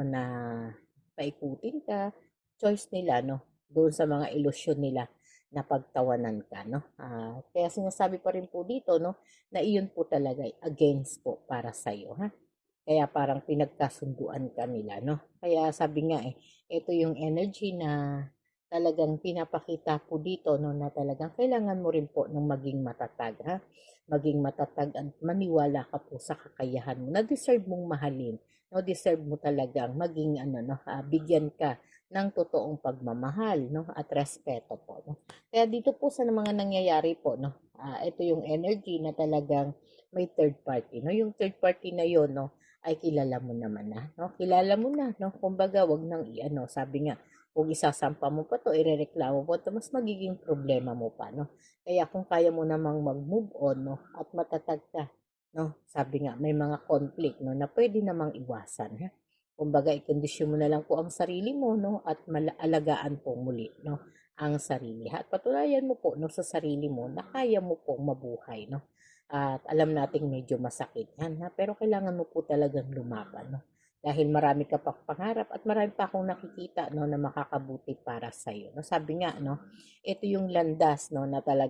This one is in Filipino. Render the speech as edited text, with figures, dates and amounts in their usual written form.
na paikutin ka, choice nila, no? Doon sa mga ilusyon nila na pagtawanan ka, no? Kaya sinasabi pa rin po dito, no, na iyon po talaga ay against po para sa'yo, ha? Kaya parang pinagkasunduan ka nila, no? Kaya sabi nga ito yung energy na talagang pinapakita po dito, no, na talagang kailangan mo rin po ng maging matatag, ha? Maging matatag at maniwala ka po sa kakayahan mo na deserve mong mahalin, no? Deserve mo talagang maging ano, no, bigyan ka ng totoong pagmamahal, no, at respeto po, no? Kaya dito po sa mga nangyayari po, no, ito yung energy na talagang may third party, no? Yung third party na yon, no, ay kilala mo naman na, no? Kilala mo na, no? Kumbaga, wag nang iano, sabi nga, kung isasampa mo pa to, irereklamo mo to, mas magiging problema mo pa, no? Kaya kung kaya mo namang mag-move on, no, at matatag ka, no? Sabi nga, may mga conflict, no, na pwede namang iwasan, ha? Kumbaga, ikondisyon mo na lang po ang sarili mo, no, at alagaan po muli, no, ang sarili. At patunayan mo po, no, sa sarili mo na kaya mo pong mabuhay, no? At alam nating medyo masakit yan, ha? Pero kailangan mo po talagang lumaban, no? Dahil marami ka pang pangarap at marami pa akong nakikita, no, na makakabuti para sa iyo. No? Sabi nga, no, ito yung landas, no, na talaga